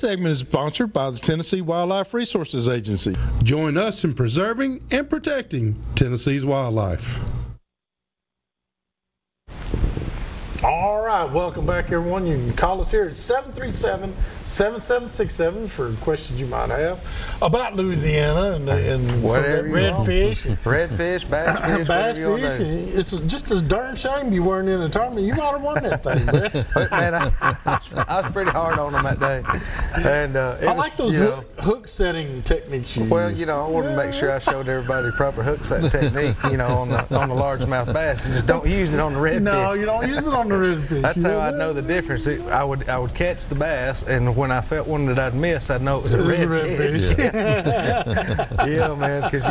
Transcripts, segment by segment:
segment is sponsored by the Tennessee Wildlife Resources Agency. Join us in preserving and protecting Tennessee's wildlife. All right, welcome back, everyone. You can call us here at 737-7767 for questions you might have about Louisiana and redfish. Redfish, bass fish, bass fish. It's just a darn shame you weren't in the tournament. You might have won that thing, man. Man, I was pretty hard on them that day. And I like those hook setting techniques you Well, use. I wanted to make sure I showed everybody the proper hook set technique, on the largemouth bass. You just don't use it on the redfish. No, you don't use it on the redfish. That's how I'd know the difference. I would catch the bass, and when I felt one that I'd miss, I'd know it was a redfish. Yeah, man, because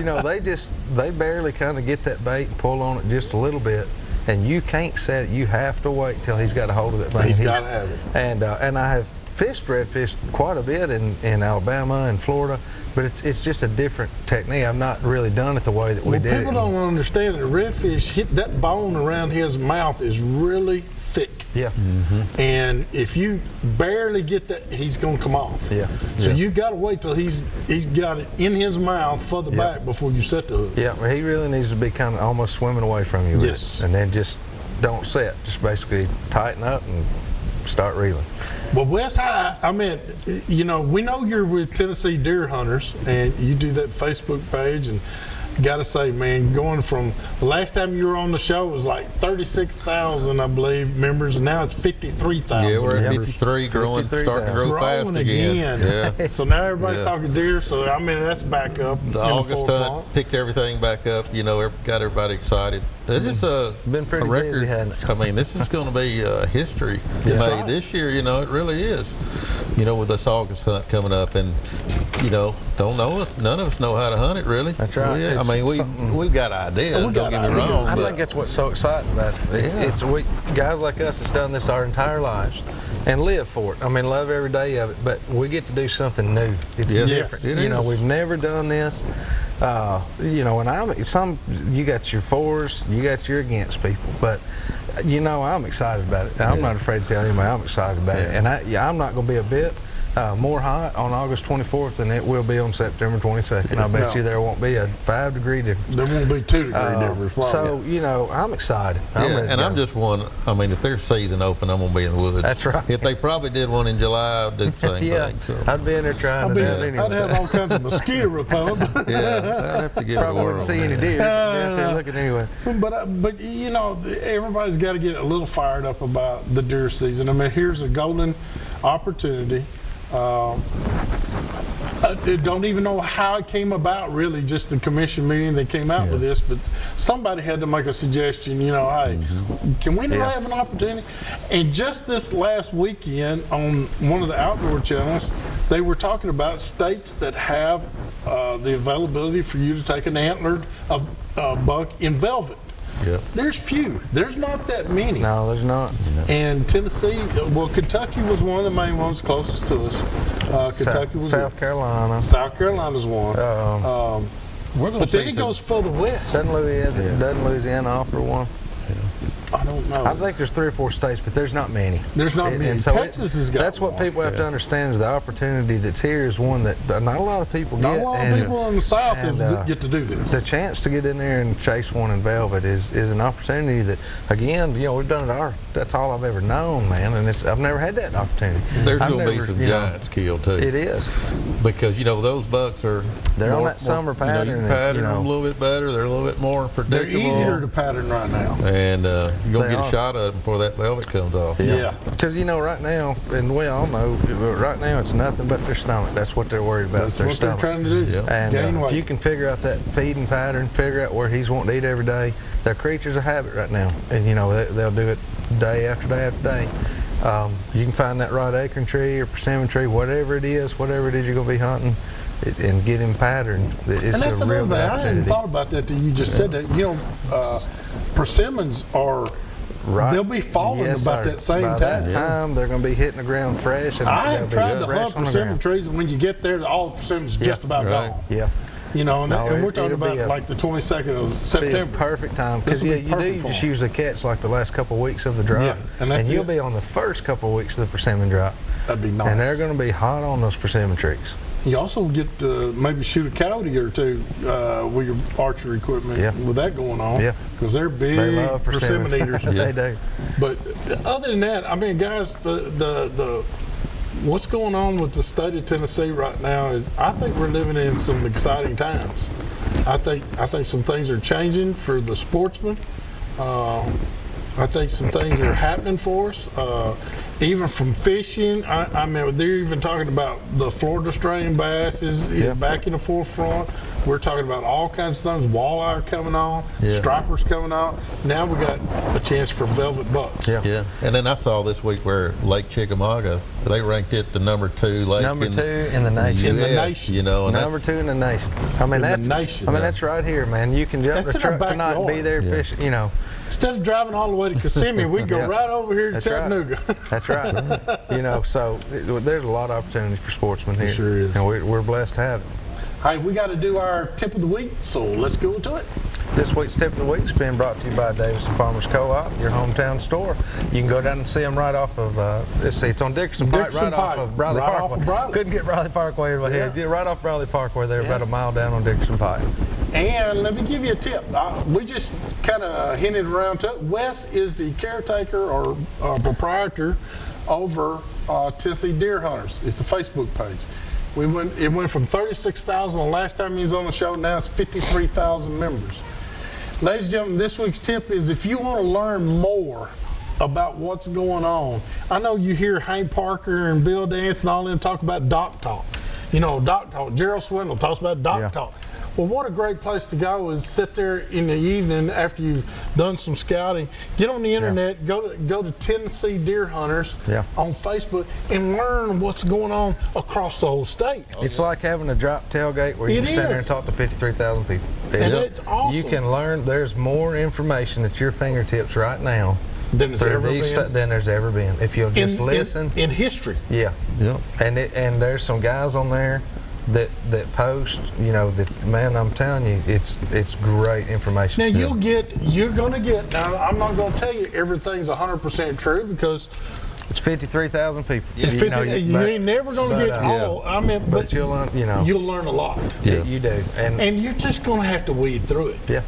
they barely kind of get that bait and pull on it just a little bit, and you can't set it. You have to wait till he's got a hold of that bait. He's got to have it. And I have fished redfish quite a bit in Alabama and Florida, but it's just a different technique. I've not really done it the way that we did it. People don't understand that redfish, that bone around his mouth is really thick. Yeah. Mm-hmm. And if you barely get that, he's going to come off. Yeah. So you got to wait till he's got it in his mouth further back before you set the hook. Yeah, well, he really needs to be kind of almost swimming away from you. Yes. And then just don't set. Just basically tighten up and start reeling. Well, Wes, I mean, we know you're with Tennessee Deer Hunters, and you do that Facebook page, and gotta say, man, going from the last time you were on the show was like 36,000, I believe, members, and now it's 53,000. Yeah, we're at members. 53, starting to grow fast again. Yeah. So now everybody's talking deer. So I mean, that's back up. The August hunt picked everything back up. Got everybody excited. It's been pretty record. Busy, hasn't it? I mean, this is going to be history made this year. It really is. With this August hunt coming up, and don't know it. None of us know how to hunt it, really. That's right. I mean, we've got ideas. Don't get me wrong. I think that's what's so exciting about it. It's guys like us that's done this our entire lives and live for it. I mean, love every day of it. But we get to do something new. It's different. We've never done this. And you got your fors, you got your against people, but I'm excited about it. I'm not afraid to tell anybody I'm excited about it, and I'm not going to be a bit more hot on August 24th than it will be on September 22nd. I bet you there won't be a 5-degree difference. There won't be 2-degree difference. So I'm excited. I'm just one. I mean, if their season open, I'm gonna be in the woods. That's right. If they probably did one in July, I'd do the same thing. So. I'd be in there trying to do it anyway. I'd have all kinds of mosquito repellent. I'd have to get probably wouldn't see any deer out there looking anyway. But everybody's got to get a little fired up about the deer season. I mean, here's a golden opportunity. I don't even know how it came about, really, just the commission meeting that came out with this, but somebody had to make a suggestion, hey, can we not have an opportunity? And just this last weekend on one of the outdoor channels, they were talking about states that have the availability for you to take an antlered buck in velvet. Yep. There's few. There's not that many. No, there's not. And Tennessee, Kentucky was one of the main ones closest to us. Kentucky was South Carolina. South Carolina's one. But then it goes further west. Doesn't Louisiana offer one? I don't know. I think there's 3 or 4 states, but there's not many. There's not many. And so Texas has got that's what people have to understand, is the opportunity that's here is one that not a lot of people get. Not a lot of people in the South get to do this. The chance to get in there and chase one in velvet is an opportunity that, again, we've done it that's all I've ever known, man, and I've never had that opportunity. There's going to be some giants killed, too. It is. Because, those bucks are... They're on that summer pattern. You pattern them a little bit better. They're a little bit more predictable. They're easier to pattern right now. And you're going to get a shot at them before that velvet comes off. Yeah. Because, right now, and we all know, right now it's nothing but their stomach. That's what they're worried about. That's their what stomach. they're trying to do. Yep. And if you can figure out that feeding pattern, figure out where he's wanting to eat every day, they're creatures of habit right now. And, they'll do it day after day after day. You can find that right acorn tree or persimmon tree, whatever it is you're going to be hunting, and get him patterned. It's a real thing. I hadn't thought about that till you just said that. Persimmons are... Right. They'll be falling about that same time. By that time, they're going to be hitting the ground fresh. And I have tried to hunt persimmon trees, and when you get there, all the persimmons just about gone. Yeah. And we're talking about like the 22nd of September. Be a perfect time, because you just usually catch like the last couple of weeks of the drop, and you'll be on the first couple of weeks of the persimmon drop. That'd be nice. And they're going to be hot on those persimmon trees. You also get to maybe shoot a coyote or two with your archery equipment with that going on. Yeah. Because they're big persimmon eaters. They do. But other than that, I mean, guys, the what's going on with the state of Tennessee right now is, I think we're living in some exciting times. I think some things are changing for the sportsmen. I think some things are happening for us. Even from fishing, I mean, they're even talking about the Florida strain bass is back in the forefront. We're talking about all kinds of things. Walleye coming on, stripers coming on. Now we got a chance for velvet bucks. Yeah. And then I saw this week where Lake Chickamauga, they ranked it the #2 lake. #2 in the nation. In the nation. You know, and #2 in the nation. I mean, that's right here, man. You can jump the truck tonight and be there fishing, you know. Instead of driving all the way to Kissimmee, we go right over here to Chattanooga. That's right. You know, so there's a lot of opportunity for sportsmen here. It sure is. And we're blessed to have it. Hey, we got to do our tip of the week, so let's go to it. This week's tip of the week has been brought to you by Davison Farmers Co-op, your hometown store. You can go down and see them right off of, let's see, it's on Dickerson Pike, right off of Briley Parkway. Couldn't get Briley Parkway in my head. Right off Briley Parkway there, about a mile down on Dickerson Pike. And let me give you a tip. We just kind of hinted around to it. Wes is the caretaker or proprietor over Tennessee Deer Hunters. It's a Facebook page. It went from 36,000 the last time he was on the show. Now it's 53,000 members. Ladies and gentlemen, this week's tip is, if you want to learn more about what's going on, I know you hear Hank Parker and Bill Dance and all them talk about Doc Talk. You know, Doc Talk. Gerald Swindle talks about Doc Talk. Well, what a great place to go is sit there in the evening after you've done some scouting, get on the internet, go to Tennessee Deer Hunters on Facebook and learn what's going on across the whole state. It's like having a drop tailgate where you can stand there and talk to 53,000 people. It's awesome. You can learn. There's more information at your fingertips right now than there's ever been. If you'll just listen. In history. Yeah. And there's some guys on there that post, you know, that, man, I'm telling you, it's great information. Now you're going to get, now I'm not going to tell you everything's 100% true, because it's 53,000 people. You ain't never going to get all. I mean, but you'll learn, you know. You'll learn a lot. Yeah, you do. And you're just going to have to weed through it. Yeah.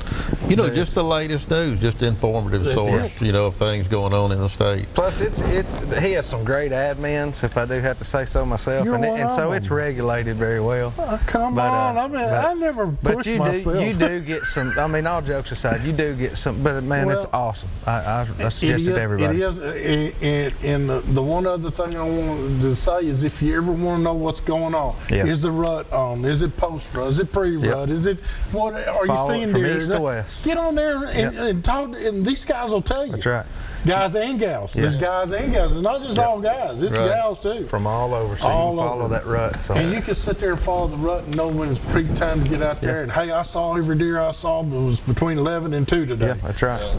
You know, just the latest news, just informative source, you know, of things going on in the state. Plus, he has some great admins, if I do have to say so myself. And so it's regulated very well. Come on. I mean, I never push myself. You do get some, I mean, all jokes aside, you do get some, but man, it's awesome. I suggest it to everybody. It is. The one other thing I wanted to say is, if you ever want to know what's going on, is the rut on? Is it post-rut? Is it pre-rut? Is it, what are you seeing from deer? East to west. Get on there and talk, and these guys will tell you. That's right. Guys and gals. There's guys and gals. It's not just all guys. It's gals too. From all over, so you can follow that rut. So. And you can sit there and follow the rut and know when it's peak time to get out there. And hey, I saw every deer I saw, but it was between 11 and 2 today. Yeah, that's right.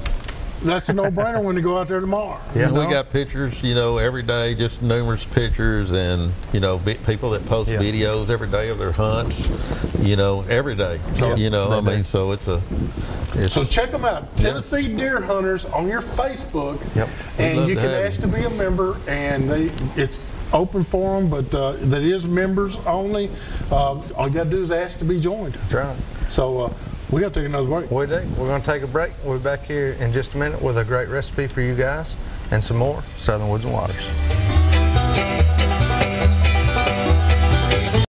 That's a no-brainer when to go out there tomorrow. Yeah, we got pictures, you know, every day, just numerous pictures, and you know, people that post videos every day of their hunts, you know, every day. So, you know, I mean, so so check them out, Tennessee Deer Hunters on your Facebook, and you can ask to be a member, and it's open for them, but that is members only. All you got to do is ask to be joined. That's right. So. We got to take another break. We do. We're going to take a break. We'll be back here in just a minute with a great recipe for you guys and some more Southern Woods and Waters.